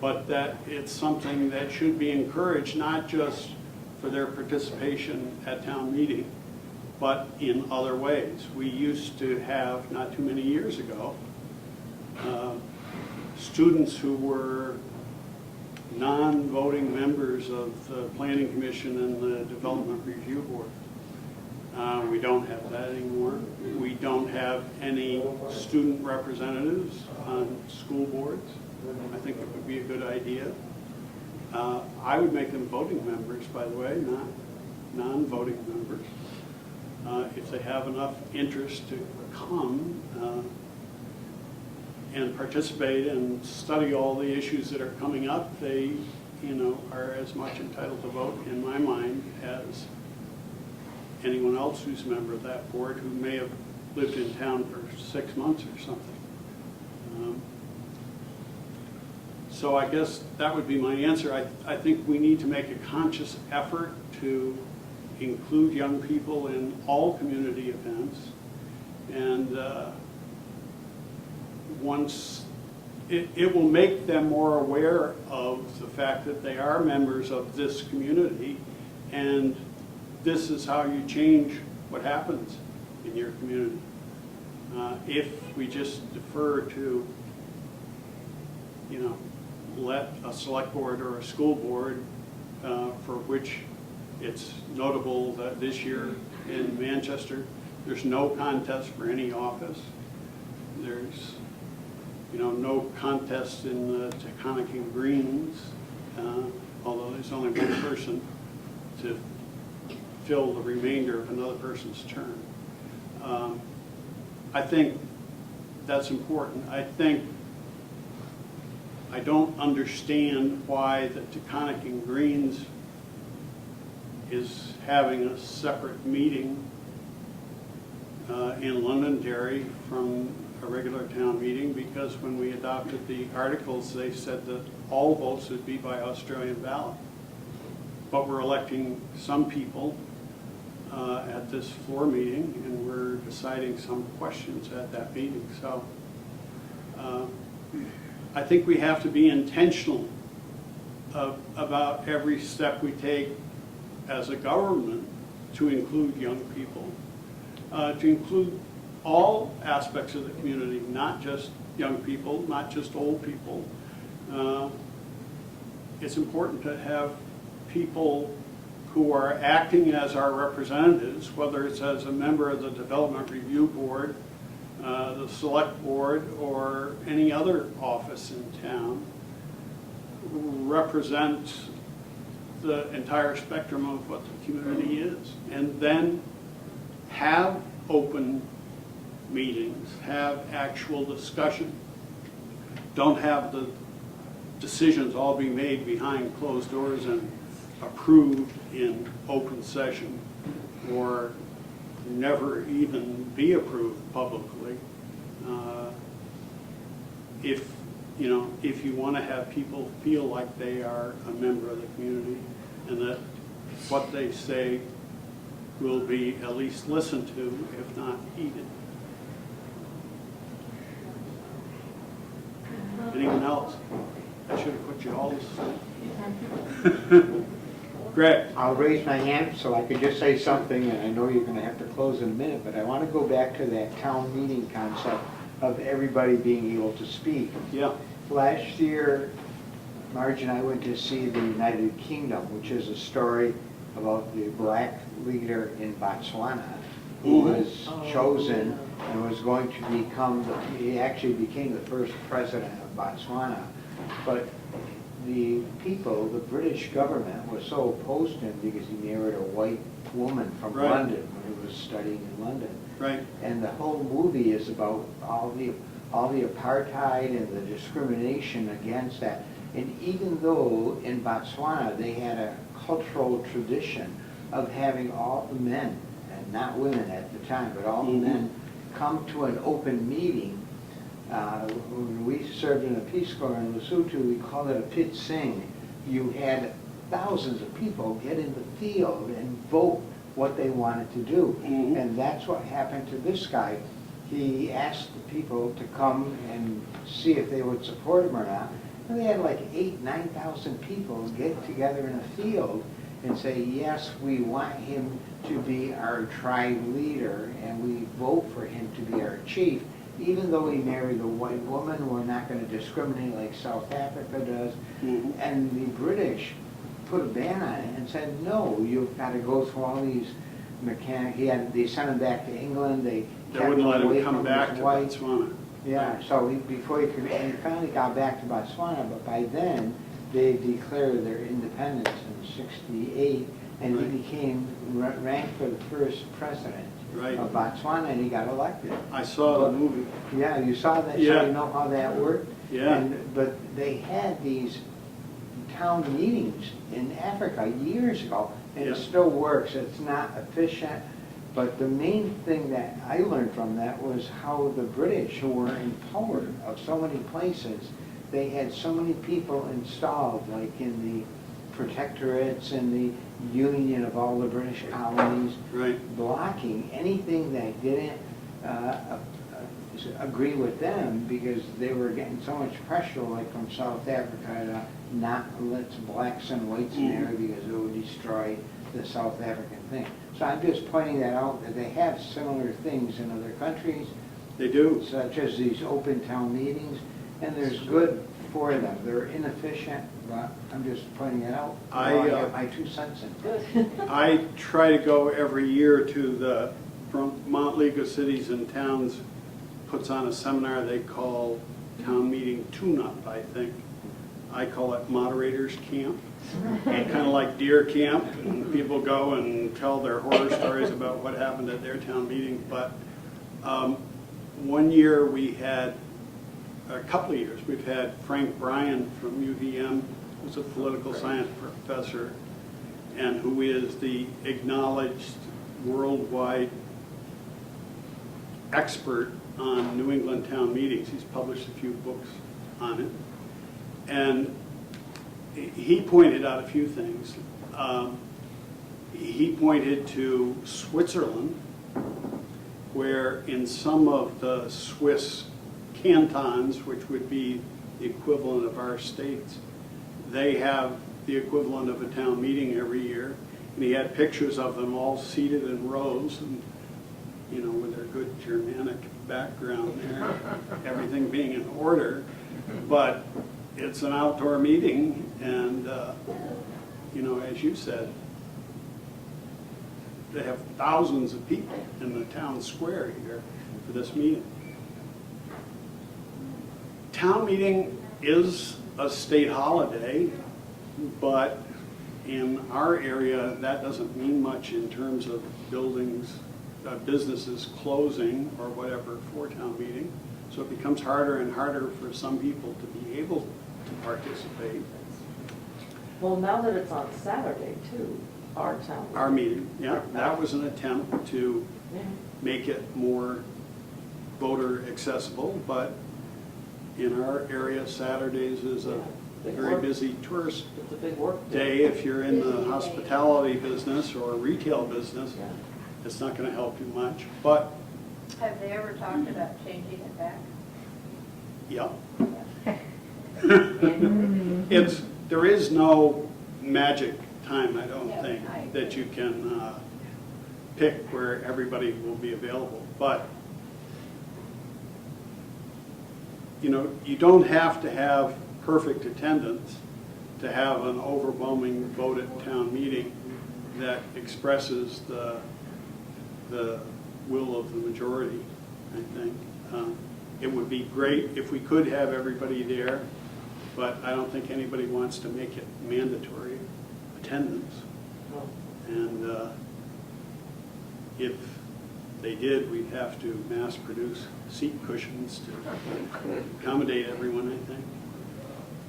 Speaker 2: but that it's something that should be encouraged, not just for their participation at town meeting, but in other ways. We used to have, not too many years ago, students who were non-voting members of the Planning Commission and the Development Review Board. We don't have that anymore. We don't have any student representatives on school boards. I think it would be a good idea. I would make them voting members, by the way, not non-voting members. If they have enough interest to come and participate and study all the issues that are coming up, they, are as much entitled to vote, in my mind, as anyone else who's a member of that board who may have lived in town for 6 months or something. So I guess that would be my answer. I think we need to make a conscious effort to include young people in all community events. And once, it will make them more aware of the fact that they are members of this community, and this is how you change what happens in your community. If we just defer to, let a select board or a school board, for which it's notable that this year in Manchester, there's no contest for any office. There's, no contest in the Taconic Greens, although there's only one person to fill the remainder of another person's term. I think that's important. I don't understand why the Taconic Greens is having a separate meeting in Londonderry from a regular town meeting, because when we adopted the articles, they said that all votes would be by Australian ballot. But we're electing some people at this floor meeting, and we're deciding some questions at that meeting. So I think we have to be intentional about every step we take as a government to include young people, to include all aspects of the community, not just young people, not just old people. It's important to have people who are acting as our representatives, whether it's as a member of the Development Review Board, the Select Board, or any other office in town, represent the entire spectrum of what the community is. And then have open meetings, have actual discussion. Don't have the decisions all be made behind closed doors and approved in open session, or never even be approved publicly. If you want to have people feel like they are a member of the community, and that what they say will be at least listened to, if not heeded. Anyone else? I should have put you all to sleep. Greg.
Speaker 7: I'll raise my hand so I could just say something, and I know you're going to have to close in a minute, but I want to go back to that town meeting concept of everybody being able to speak.
Speaker 2: Yeah.
Speaker 7: Last year, Marge and I went to see the United Kingdom, which is a story about the black leader in Botswana who was chosen and was going to become, he actually became the first president of Botswana. But the people, the British government, was so opposed to him because he married a white woman from London when he was studying in London.
Speaker 2: Right.
Speaker 7: And the whole movie is about all the apartheid and the discrimination against that. And even though in Botswana they had a cultural tradition of having all the men, and not women at the time, but all the men come to an open meeting. When we served in a Peace Corps in Lesotho, we called it a pit sing. You had thousands of people get in the field and vote what they wanted to do. And that's what happened to this guy. He asked the people to come and see if they would support him or not. And they had like 8,000 to 9,000 people get together in a field and say, yes, we want him to be our tribe leader, and we vote for him to be our chief. Even though he married a white woman, we're not going to discriminate like South Africa does. And the British put a ban on it and said, no, you've got to go through all these mechanics. They sent him back to England. They
Speaker 2: wouldn't let him come back to Botswana.
Speaker 7: Yeah, so he finally got back to Botswana, but by then they declared their independence in '68, and he became ranked for the first president of Botswana, and he got elected.
Speaker 2: I saw the movie.
Speaker 7: Yeah, you saw that,
Speaker 2: Yeah.
Speaker 7: so you know how that worked?
Speaker 2: Yeah.
Speaker 7: But they had these town meetings in Africa years ago, and it still works. It's not efficient, but the main thing that I learned from that was how the British, who were in power of so many places, they had so many people installed, like in the protectorates and the Union of all the British colonies,
Speaker 2: Right.
Speaker 7: blocking anything that didn't agree with them, because they were getting so much pressure, like from South Africa, to not let blacks and whites in there because it would destroy the South African thing. So I'm just pointing that out, that they have similar things in other countries,
Speaker 2: They do.
Speaker 7: such as these open town meetings, and there's good for them. They're inefficient, but I'm just pointing it out.
Speaker 2: I
Speaker 7: have my 2 cents in.
Speaker 2: I try to go every year to the Vermont League of Cities and Towns puts on a seminar they call Town Meeting Tune-Up, I think. I call it Moderators Camp. Kind of like deer camp, and people go and tell their horror stories about what happened at their town meeting. But one year we had, a couple of years, we've had Frank Bryan from UVM, who's a political science professor, and who is the acknowledged worldwide expert on New England town meetings. He's published a few books on it. And he pointed out a few things. He pointed to Switzerland, where in some of the Swiss cantons, which would be the equivalent of our states, they have the equivalent of a town meeting every year. And he had pictures of them all seated in rows, and you know, with their good Germanic background there, everything being in order. But it's an outdoor meeting, and you know, as you said, they have thousands of people in the town square here for this meeting. Town meeting is a state holiday, but in our area, that doesn't mean much in terms of buildings, businesses closing or whatever for town meeting. So it becomes harder and harder for some people to be able to participate.
Speaker 4: Well, now that it's on Saturday too, our town.
Speaker 2: Our meeting, yeah, that was an attempt to
Speaker 4: Yeah.
Speaker 2: make it more voter accessible, but in our area, Saturdays is a
Speaker 4: Big
Speaker 2: very
Speaker 4: work.
Speaker 2: busy tourist
Speaker 4: It's a big work
Speaker 2: day. If you're in the hospitality business or retail business,
Speaker 4: Yeah.
Speaker 2: it's not going to help you much, but,
Speaker 3: Have they ever talked about changing it back?
Speaker 2: yeah. There is no magic time, I don't
Speaker 3: Yeah,
Speaker 2: think,
Speaker 3: I
Speaker 2: that you can pick where everybody will be available. But, you know, you don't have to have perfect attendance to have an overwhelming vote at town meeting that expresses the will of the majority, I think. It would be great if we could have everybody there, but I don't think anybody wants to make it mandatory attendance.
Speaker 4: No.
Speaker 2: And if they did, we'd have to mass produce seat cushions to accommodate everyone, I think.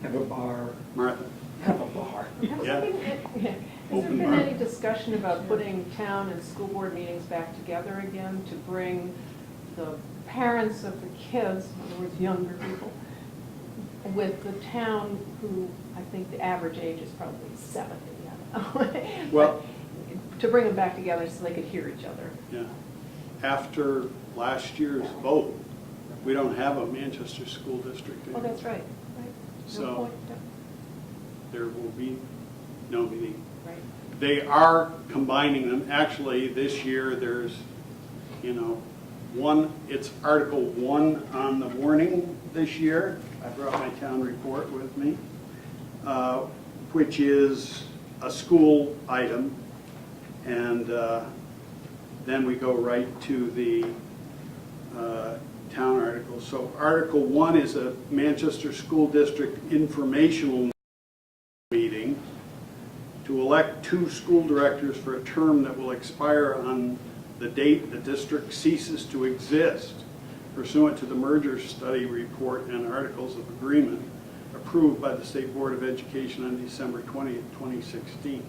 Speaker 5: Have a bar.
Speaker 2: Martha?
Speaker 5: Have a bar.
Speaker 2: Yeah.
Speaker 6: Has there been any discussion about putting town and school board meetings back together again to bring the parents of the kids, in other words, younger people, with the town who, I think the average age is probably 70, I don't know.
Speaker 2: Well-
Speaker 6: But to bring them back together so they could hear each other.
Speaker 2: Yeah. After last year's vote, we don't have a Manchester school district
Speaker 6: Oh,
Speaker 2: anymore.
Speaker 6: that's right, right. No
Speaker 2: So-
Speaker 6: point.
Speaker 2: There will be no meeting.
Speaker 6: Right.
Speaker 2: They are combining them. Actually, this year, there's, you know, it's Article 1 on the warning this year. I brought my town report with me, which is a school item. And then we go right to the town article. So Article 1 is a Manchester School District informational meeting to elect 2 school directors for a term that will expire on the date the district ceases to exist, pursuant to the merger study report and articles of agreement approved by the State Board of Education on December 20th, 2016.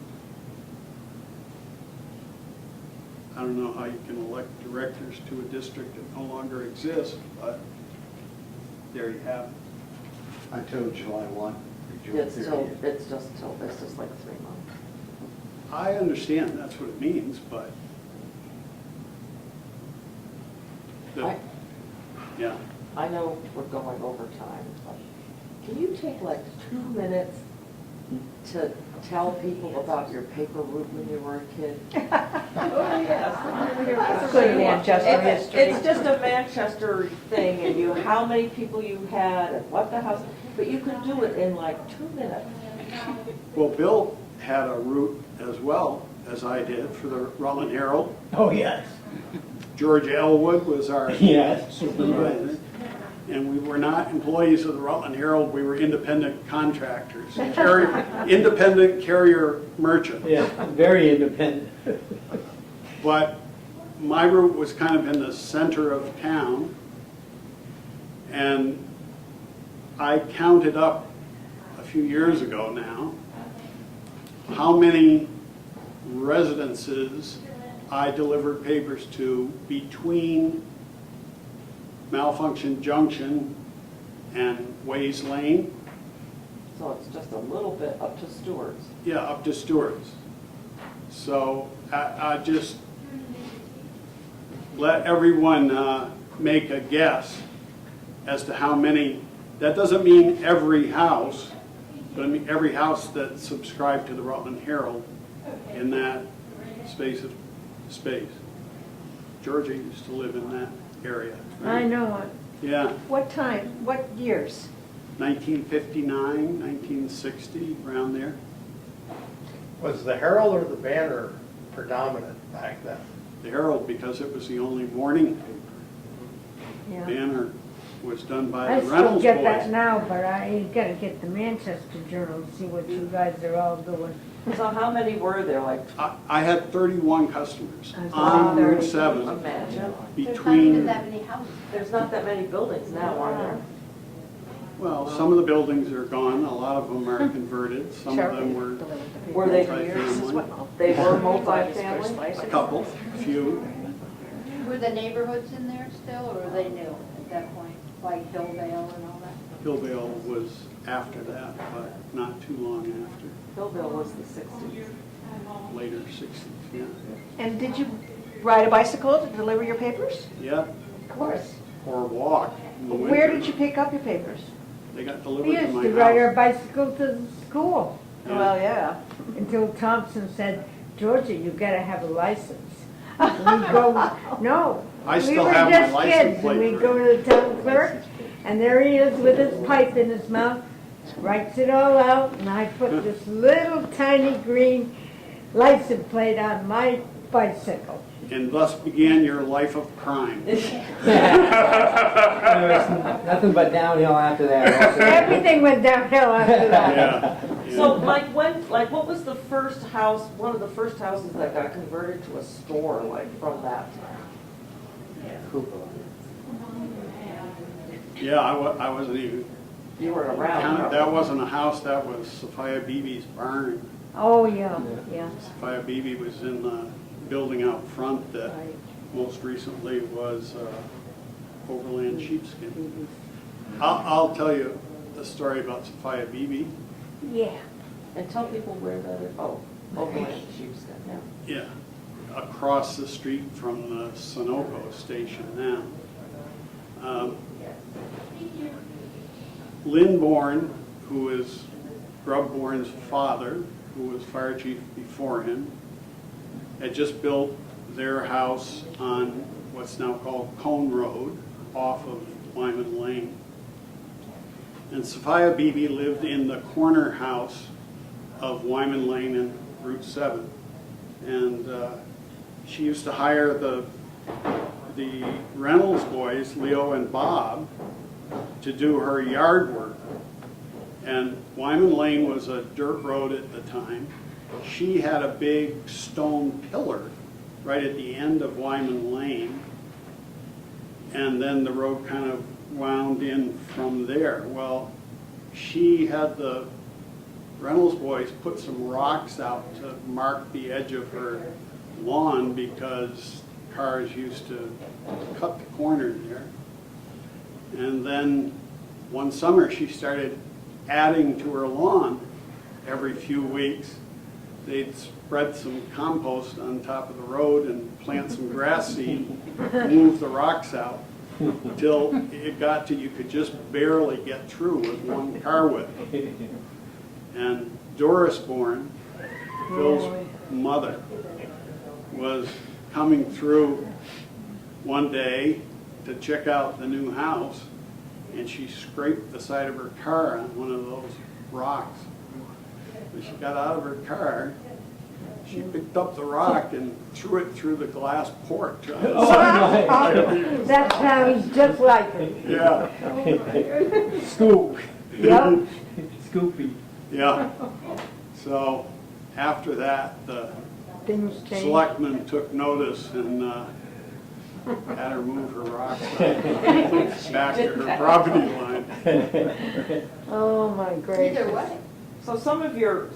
Speaker 2: I don't know how you can elect directors to a district that no longer exists, but there you have it.
Speaker 7: Until July 1, or June
Speaker 4: It's till,
Speaker 7: 30th.
Speaker 4: it's just till, it's just like 3 months.
Speaker 2: I understand that's what it means, but.
Speaker 4: I-
Speaker 2: Yeah,
Speaker 4: I know we're going over time, but can you take like 2 minutes to tell people about your paper route when you were a kid?
Speaker 3: Oh, yes.
Speaker 4: Good
Speaker 3: Manchester
Speaker 4: history. It's just a Manchester thing, and you, how many people you had, and what the house, but you could do it in like 2 minutes.
Speaker 2: well, Bill had a route as well as I did for the Rutland Herald.
Speaker 5: Oh, yes.
Speaker 2: George Elwood was our
Speaker 5: Yes.
Speaker 2: supervisor. And we were not employees of the Rutland Herald, we were independent contractors, independent carrier merchants.
Speaker 5: Yeah, very independent.
Speaker 2: But my route was kind of in the center of town. And I counted up a few years ago now how many residences I delivered papers to between Malfunction Junction and Ways Lane.
Speaker 4: So it's just a little bit up to Stewart's.
Speaker 2: Yeah, up to Stewart's. So I just let everyone make a guess as to how many. That doesn't mean every house, but I mean every house that subscribed to the Rutland Herald in that space of space. Georgia used to live in that area.
Speaker 8: I know it.
Speaker 2: Yeah,
Speaker 8: What time, what years?
Speaker 2: 1959, 1960, around there.
Speaker 9: Was the Herald or the Banner predominant back then?
Speaker 2: The Herald, because it was the only morning paper.
Speaker 8: Yeah.
Speaker 2: Banner was done by
Speaker 8: I
Speaker 2: the
Speaker 8: still
Speaker 2: Reynolds
Speaker 8: get that
Speaker 2: boys.
Speaker 8: now, but I gotta get the Manchester Journal to see what you guys are all doing.
Speaker 4: So how many were there, like,
Speaker 2: I had 31 customers
Speaker 8: I was
Speaker 2: on
Speaker 8: thinking
Speaker 2: Route
Speaker 8: 30.
Speaker 2: 7
Speaker 4: imagine?
Speaker 2: between,
Speaker 3: many houses.
Speaker 4: There's not that many buildings now, are there?
Speaker 2: well, some of the buildings are gone, a lot of them are converted, some of them were
Speaker 4: Were they,
Speaker 2: multifamily.
Speaker 4: they were multi-family?
Speaker 2: A couple, a few.
Speaker 3: Were the neighborhoods in there still, or were they new at that point, like Hillvale and all that?
Speaker 2: Hillvale was after that, but not too long after,
Speaker 4: Hillville was the 60s.
Speaker 2: later 60s, yeah.
Speaker 10: And did you ride a bicycle to deliver your papers?
Speaker 2: Yeah,
Speaker 10: Of course.
Speaker 2: or walk in the winter.
Speaker 10: Where did you pick up your papers?
Speaker 2: They got
Speaker 8: We
Speaker 2: delivered to
Speaker 8: used
Speaker 2: my
Speaker 8: to ride our
Speaker 2: house.
Speaker 8: bicycle to school
Speaker 2: Yeah.
Speaker 10: Well, yeah.
Speaker 8: until Thompson said, Georgia, you gotta have a license. And we'd go, no.
Speaker 2: I still have my license
Speaker 8: We were just kids,
Speaker 2: plate
Speaker 8: and we'd
Speaker 2: for
Speaker 8: go
Speaker 2: it.
Speaker 8: to the town clerk, and there he is with his pipe in his mouth, writes it all out, and I put this little tiny green license plate on my bicycle.
Speaker 2: And thus began your life of crime.
Speaker 5: There was nothing but downhill after that.
Speaker 8: Everything went downhill after that.
Speaker 2: Yeah.
Speaker 4: So like when, like what was the first house, one of the first houses that got converted to a store, like from that time?
Speaker 2: Yeah, I wasn't even,
Speaker 4: You were around.
Speaker 2: that wasn't a house, that was Sophia Beebe's barn.
Speaker 8: Oh, yeah, yeah.
Speaker 2: Sophia Beebe was in the building out front that
Speaker 8: Right.
Speaker 2: most recently was Overland Sheepskin. I'll tell you a story about Sophia Beebe.
Speaker 8: Yeah.
Speaker 4: And tell people where that is, oh, Overland Sheepskin, yeah.
Speaker 2: Yeah, across the street from the Sunoco station now. Lynn Bourne, who is Grub Bourne's father, who was fire chief before him, had just built their house on what's now called Cone Road, off of Wyman Lane. And Sophia Beebe lived in the corner house of Wyman Lane and Route 7. And she used to hire the Reynolds boys, Leo and Bob, to do her yard work. And Wyman Lane was a dirt road at the time. She had a big stone pillar right at the end of Wyman Lane. And then the road kind of wound in from there. Well, she had the Reynolds boys put some rocks out to mark the edge of her lawn because cars used to cut the corner there. And then one summer she started adding to her lawn every few weeks. They'd spread some compost on top of the road and plant some grass seed, move the rocks out, until it got to you could just barely get through with one car width. And Doris Bourne, Phil's mother, was coming through one day to check out the new house, and she scraped the side of her car on one of those rocks. When she got out of her car, she picked up the rock and threw it through the glass porch.
Speaker 8: That sounds just like it.
Speaker 2: Yeah,
Speaker 5: Scoop.
Speaker 8: Yep.
Speaker 5: Scoopy.
Speaker 2: yeah. So after that, the
Speaker 8: Things change.
Speaker 2: selectmen took notice and had her move her rocks back to her property line.
Speaker 8: Oh, my gracious.
Speaker 3: Either way.
Speaker 4: So some of your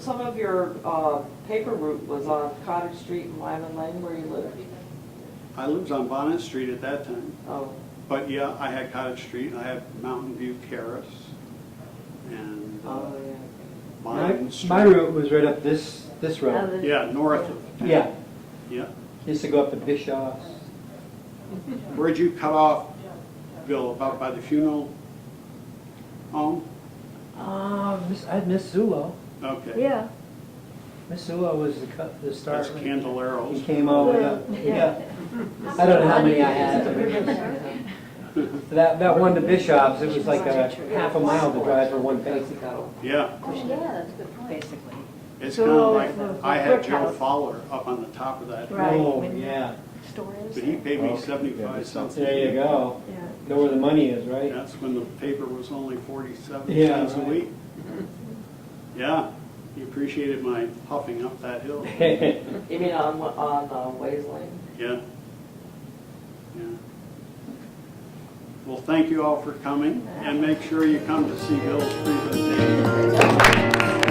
Speaker 4: paper route was on Cottage Street and Lyman Lane where you lived?
Speaker 2: I lived on Bonnet Street at that time.
Speaker 4: Oh,
Speaker 2: But yeah, I had Cottage Street, I had Mountain View Terrace, and
Speaker 4: oh, yeah.
Speaker 2: Bonnet Street.
Speaker 5: My route was right up this road.
Speaker 2: Yeah, north of town.
Speaker 5: Yeah,
Speaker 2: Yeah.
Speaker 5: used to go up to Bischoff's.
Speaker 2: Where'd you cut off, Bill, about by the funeral home?
Speaker 5: I'd Miss Zulo.
Speaker 2: Okay.
Speaker 8: Yeah.
Speaker 5: Miss Zulo was the start.
Speaker 2: That's Candeleros.
Speaker 5: He came all the way up. Yeah. I don't know how many I had. That one to Bishops, it was like a half a mile to drive for one penny.
Speaker 2: Yeah,
Speaker 1: Oh, yeah, that's a good point. Basically.
Speaker 2: it's
Speaker 8: So,
Speaker 2: kind of like,
Speaker 8: the
Speaker 2: I had
Speaker 8: brick
Speaker 2: Joe
Speaker 8: house.
Speaker 2: Fowler up on the top of that.
Speaker 8: Right.
Speaker 5: Oh,
Speaker 8: when
Speaker 5: yeah.
Speaker 8: Store is.
Speaker 2: But he paid me 75 cents. a
Speaker 5: There you
Speaker 2: week.
Speaker 5: go.
Speaker 8: Yeah.
Speaker 5: Know where the money is, right?
Speaker 2: That's when the paper was only 47
Speaker 5: Yeah,
Speaker 2: cents a
Speaker 5: right.
Speaker 2: week. Yeah, he appreciated my huffing up that hill.
Speaker 4: You mean on Ways Lane?
Speaker 2: Yeah. Yeah. Well, thank you all for coming, and make sure you come to see Bill's presentation.